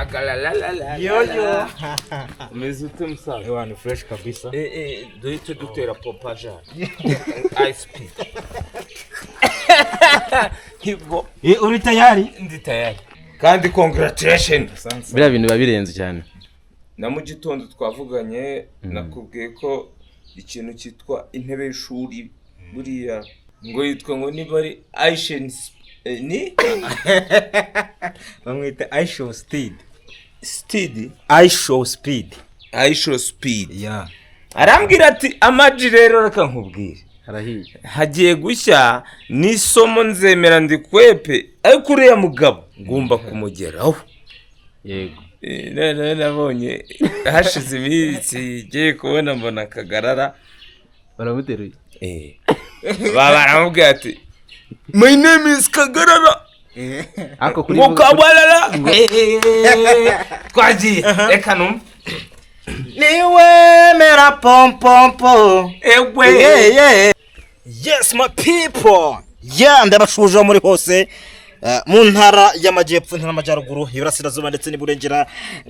Agalalala. Yo. Umeze ute musaza? Ewa ni fresh kabisa. Duhite dutera pompaje. Ice tea. Hibwo. Uri tayari? Ndi tayari. Kandi congratulations. Biriya bintu babirenze cyane. Na mu gitondo twavuganye nakubwiye ko ikintu cyitwa intebe y'ishuri buriya ngo yitwa ngo niba ari Asian ni bamwita I show speed. Steed. I show speed. I show speed. Yeah. Arambwira ati amaji rero reka nkubwire. Harahiye. Hagiye gushya n'isomo nzemera ndikwepe ariko uriya mugabo ngomba kumugeraho. Yego. Nabonye hashize iminsi ngiye kubona mbona Kagarara Baramuteruye. Baramubwira ati my name is Kagarara. Ako kuri Mukabarara. Twagiye reka numve. Niwe mera pom pom pom. Ewe. Yes my people. Yeah, ndabashuje muri hose. Mu ntara y'amajyepfo n'amajyaruguru y'Iburasirazuba ndetse n'Iburengera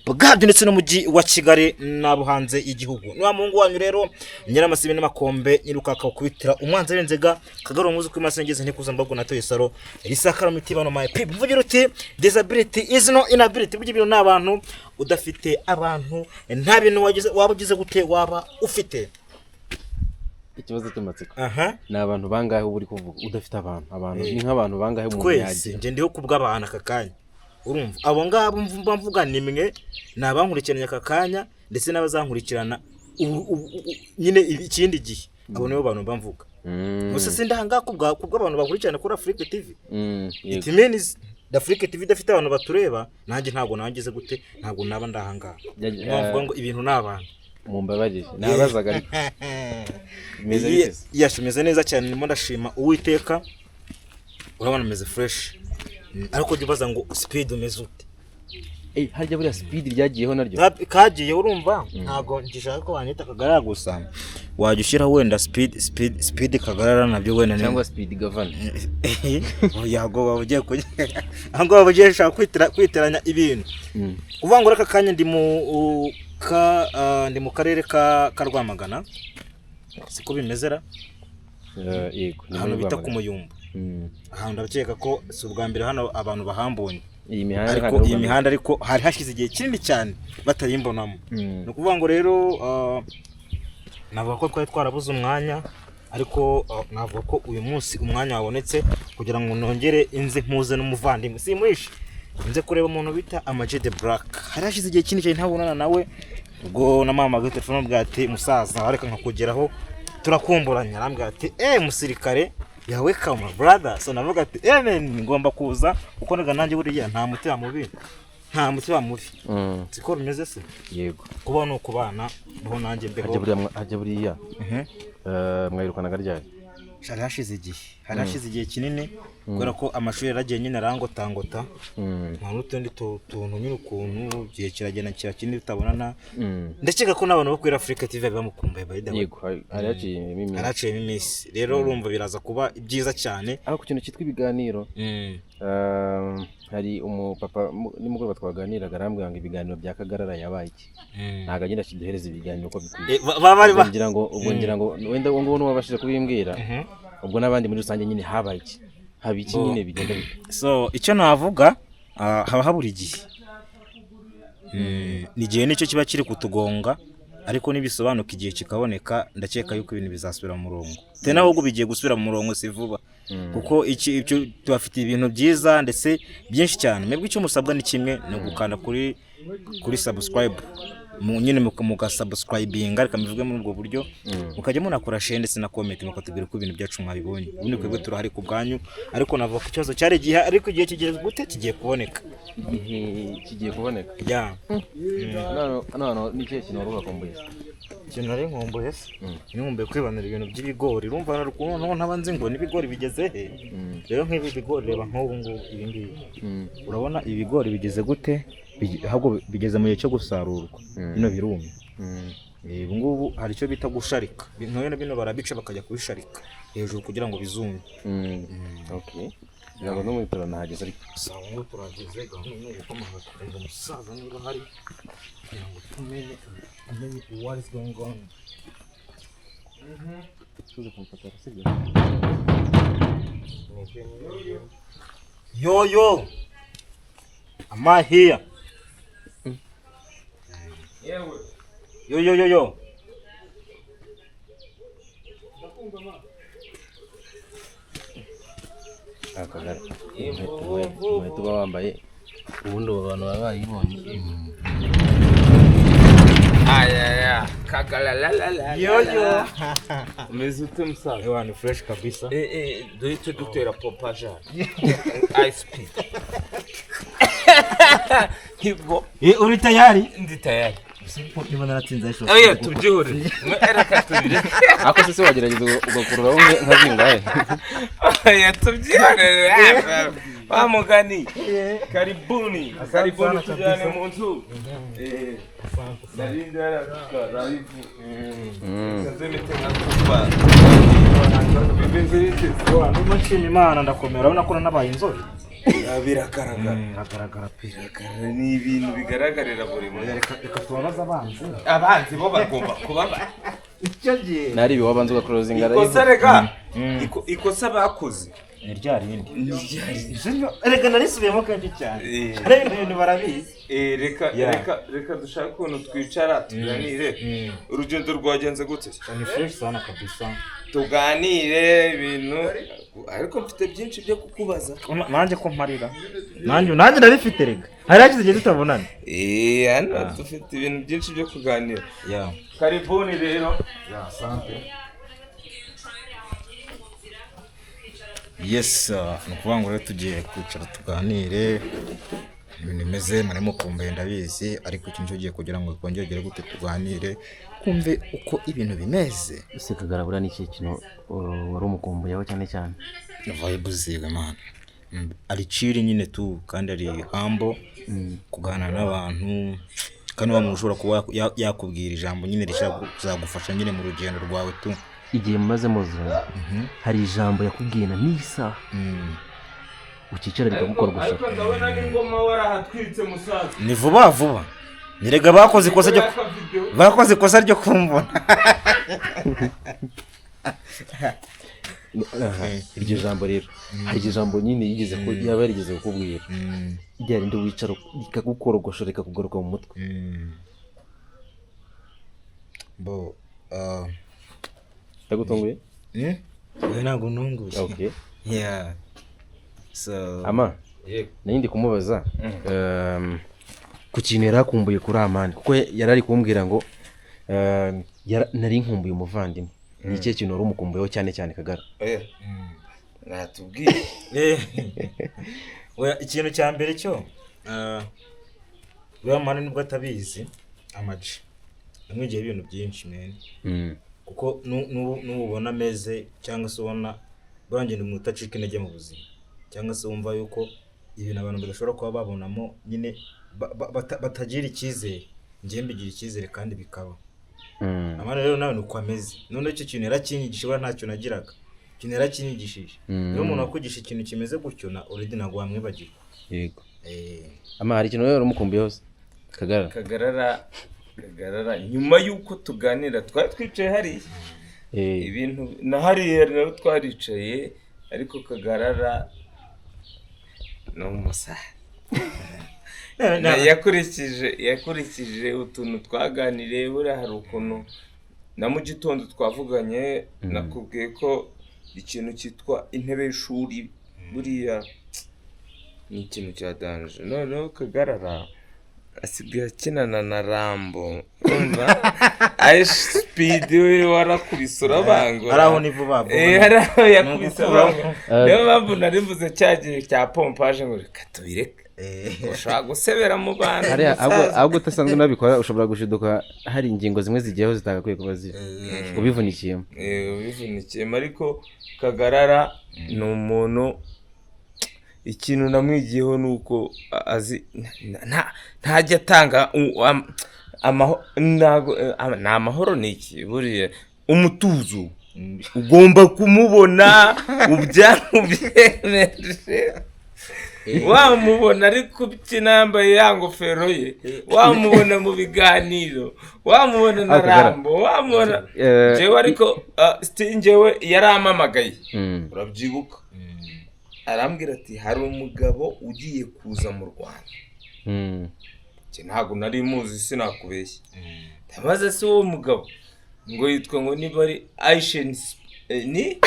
bwabyo ndetse n'umujyi wa Kigali n'abo hanze y'igihugu. Niwa mungu wanyu rero Nyiramasibe n'amakombe nyirukaka kubitira umwanzi arenzega Kagaro muzi ko imasengeze ntikuza mbabwo natoye saro risakara mitibano my people. Vugira uti disability is no inability. Burya ibintu n'abantu udafite abantu nta bintu wabugize gute waba ufite. Ikibazo cy'amatsiko. Ni abantu bangahe uri kuvuga udafite abantu ni nk'abantu bangahe mu myagi. Nje ndiho kubw'abana akakanya. Urumva abo ngabo mvuga nimwe nabankurikiranya akakanya ndetse n'abazankurikirana nyine ikindi gihe. Abo nibo bantu bamvuga. Gusa sindanga kubw'abantu bakurikirana kuri Africa TV. It means Africa TV dafite abantu batureba nanjye ntabwo nangize gute ntabwo naba ndahanga. Bavuga ngo ibintu n'abantu mumbabarije nabazaga ariko meze neza. Yashimeze neza cyane ndimo ndashima Uwiteka. Urabona meze fresh. Ariko dibaza ngo speed umeze ute? Harya buriya speed ryagiyeho naryo. Kagiye urumva ntago ngishaka ko wanyita Kagarara gusa. Wajya ushyira wenda speed Kagarara nabyo wenda cyangwa speed governor. Yago bavugiye ngo bavugiye shaka kwiteranya ibintu. Uvangura aka kanya ndi mu karere ka Rwamagana. Siko bimezera. Yego. Hano bita ku Muyumba. Aha ndabakeka ko si ubwa mbere hano abantu bahambonye. Iyi mihanda ariko hari hashize igihe kinini cyane batayimbonamo. No kuvuga ngo rero navuga ko twari twarabuze umwanya ariko navuga ko uyu munsi umwanya wabonetse kugira ngo nongere inze mpuze n'umuvandimwe. Simwishe nze kureba umuntu bita Amaje the Black. Hari hashize igihe kinini cyane ntabonana nawe. Ubwo na mama gute telefone bwate musaza areka nkakugeraho turakumburanya arambwira ati musirikare ya welcome brother. So navuga ati ngomba kuza uko naga nanjye buriya nta mutima mubi siko bimeze se. Yego kuba no kubana niho nanjye mbeho hajya buriya mwayirukanaga ryari? Hari hashize igihe kinini kubera ko amashuri yaragiye nyine arangotangota nta n'utundi tuntu nyine ukuntu gihe kiragenda kinini tutabonana. Ndakeka ko n'abantu bo kuri Africa TV bamukumbuye bayida. Yego haraciyemo iminsi rero urumva biraza kuba byiza cyane. Aho ku kintu cyitwa ibiganiro hari umupapa nimugoroba twaganiraga arambwira ngo ibiganiro bya Kagarara yabaye iki ntago agenda kiduhereza ibiganiro uko bikwiye. Ngira ngo wenda ngo n'uwabashije kubimbwira ubwo nabandi muri rusange nyine habaye iki haba iki nyine bigenda bite. So icyo navuga haba habura igihe ni gihe nicyo kiba kiri kutugonga ariko nibisobanuka igihe kikaboneka ndakeka yuko ibintu bizasubira mu murongo. Tena ahubwo bigiye gusubira mu murongo si vuba kuko icyo tubafite ibintu byiza ndetse byinshi cyane. Mwebwe icyo musabwa ni kimwe no gukanda kuri subscribe nyine mugasubscribinga ariko mivuge muri ubwo buryo mukajya munakora share ndetse na comment mukatubwira ko ibintu byacu mwabibonye. Ubundi kwebwe turahari ku bwanyu ariko navuga ko ikibazo cyari gihe ariko igihe kigeze gute kigiye kuboneka. Kigiye kuboneka ya no n'ikihe kintu warubakomboye? Ikintu nari nkomboye se nkumbuye kwibanira ibintu by'ibigori. Urumva narukuno ntabanze ngo n'ibigori bigeze he. Rero nk'ibi bigori reba nk'ubu ngubu ibi ngibi urabona ibigori bigeze gute ahubwo bigeze mu gihe cyo gusarurwa. Bino birumye. Ubu ngubu hari icyo bita gusharika. Bino barabica bakajya kubisharika hejuru kugira ngo bizume. Okay. ntabwo no muri tora nahageze ariko sawa ngo turageze gahunda ni ugukomanga kureba umusaza niba hari kugira ngo tumenye what is going on. tuze kumfata sibyo Yo am I here? Yo akagara inkweto uba wambaye ubundi abo bantu baba bayibonye Aya kagalalala. Yo Umeze ute musaza? ewa ni fresh kabisa. Duhite dutera pompaje. Ice peak. Hibwo. Uri tayari? Ndi tayari. Niba naratsinze isho. Oya tubyihore. Ereka tubire. ako se wagerageza ugakurura umwe nka zingahe Oya tubyihore. Bamugani. Karibuni. Karibuni tujyane mu nzu. Narindara rarivu. Kazeme tena kuba. Bibenze Wa ndimo nshima Imana ndakomera urabona ko nabaye inzobe. Biragaragara pe. Ni ibintu bigaragarira buri muntu. Reka tubabaze Abanzi bo bagomba kuba icyo gihe nari biwabanza ugakurura zingara ikosa rega ikosa bakoze ni ryarindi reka narisubiyemo kenshi cyane ari ibintu barabizi reka dushaka ukuntu twicara tuganire urugendo rwagenze gute ni fresh sana kabisa tuganire ibintu ariko mfite byinshi byo kukubaza nanjye ko mparira nanjye ndabifite rega hari hakize igihe tutabonana hano dufite ibintu byinshi byo kuganira karibuni rero asante yes ni ukuvuga ngo rero tugiye kwicara tuganire ibintu bimeze murimo kumva ndabizi ariko ikintu cyo giye kugira ngo twongere gute tuganire kumve uko ibintu bimeze ese kagarabura ni iki kintu wari umukumbuyeho cyane vibe ziga man ari chiri nyine tu kandi ari humble kuganira n'abantu kandi umuntu ushobora kuba yakubwira ijambo nyine rishaka kuzagufasha nyine mu rugendo rwawe tu igihe mumaze muzura hari ijambo yakubwira nisa ukicara bikagukora gushaka ariko ndabona n'ingoma warahatwitse musaza ni vuba nirega bakoze ikosa ryo kumbona iryo jambo rero hari ijambo nyine yigeze ko yaba yarigeze kukubwira ryari ndi wicara rikagukorogoshora rikakugaruka mu mutwe bo tagutunguye ntabwo ntunguye okay so ama nindi kumubaza ku kintu yarakumbuye kuri Amani kuko yarari kumbwira ngo nari nkumbuye umuvandimwe ni cyo kintu urumukumbuyeho cyane Kagara natubwiye ikintu cya mbere cyo Amani nibwo atabizi amaji amwigiye ibintu byinshi nene kuko nubona ameze cyangwa se ubona burangende umuntu utacika intege mu buzima cyangwa se wumva yuko ibintu abantu badashobora kuba babonamo nyine batagira icyizere njye mbigira icyizere kandi bikaba Amani rero nawe nuko ameze none icyo kintu yarakinyigishije bura ntacyo nagiraga kintu yarakinyigishije niyo umuntu akugisha ikintu kimeze gutyo na already nagwa wamwibagira yego ama hari ikintu rero umukumbuyeho Kagarara nyuma yuko tuganira twari twicaye hari ibintu na hari rero twaricaye ariko Kagarara no musa yakurikije utuntu twaganiriye buriya hari ukuntu na mu gitondo twavuganye nakubwiye ko ikintu cyitwa intebe y'ishuri buriya ni ikintu cya danje noneho Kagarara asigaye akinana na Rambo umva Ice Speed we warakubise urabangura araho ni vuba araho yakubise urabangura niyo mpamvu nari mvuze cyagiye cya pompaje ngo reka tubireke ushobora gusebera mu bantu ahubwo utasanzwe nabikora ushobora gushiduka hari ingingo zimwe zigiyeho zitagakwiye kuba ziri ubivunikiyemo ariko Kagarara ni umuntu ikintu namwigiyeho nuko azi ntajya atanga amahoro ni iki buriya umutuzo ugomba kumubona ubyamubyemeje wamubona ari kubyina yambaye ya ngofero ye, wamubona mu biganiro, wamubona na Rambo, wamubona jewe ariko njyewe yarampamagaye urabyibuka arambwira ati hari umugabo ugiye kuza mu Rwanda ntabwo nari muzi sinakubeshya ndabaza se uwo mugabo ngo yitwa ngo niba ari Aishen ni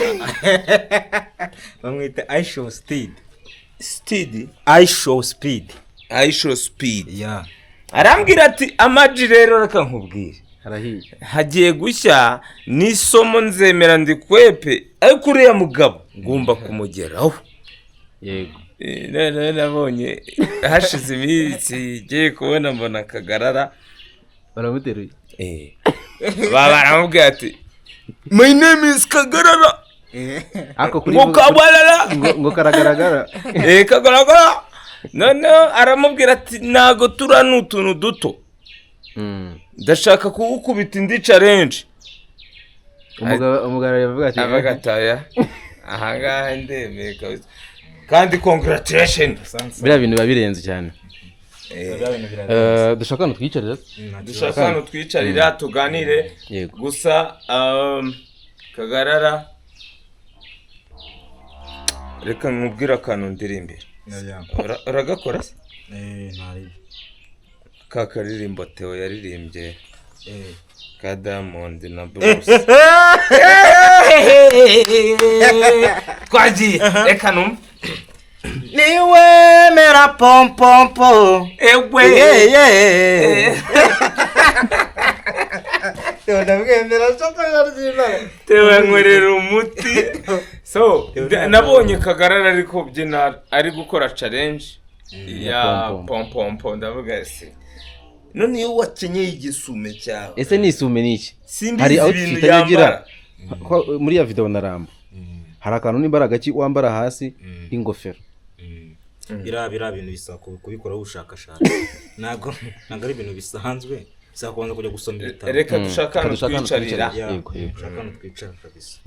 bamwita Aisho Speed yeah. Arambwira ati amaji rero reka nkubwire hagiye gushya n'isomo nzemera ndikwepe ariko uriya mugabo ngomba kumugeraho. Yego nabonye hashize iminsi ngiye kubona mbona Kagarara baramuteruye baramubwira ati my name is Kagarara ako kuri ngo karagaragara Kagaragara none aramubwira ati nago turana utuntu duto ndashaka kugukubita indi challenge. Umugabo yavuga ati abagataya ahangaha ndemeye kabisa kandi congratulations biriya bintu babirenze cyane. Dushaka hano twicarira tuganire gusa Kagarara reka nkubwira akantu ndirimbira uragakora se ntari kakaririmbo Theo yaririmbye ka Diamond na Bruce twagiye reka numva niwe mera pom pom pom Theo nkwerera umuti so nabonye Kagarara ariko byina ari gukora challenge ya pom pom pom ndavuga se none iyo wakenyeye igisume cyawe ese ni isume niki hari outfit yagira muri ya video na Rambo hari akantu n'imbaraga ki wambara hasi ingofero bira bintu bisaba kubikora ubushakashatsi nago ari ibintu bisanzwe bisaba kubanza kujya gusoma ibitabo. Reka dushaka no twicarira yego dushaka no twicara kabisa.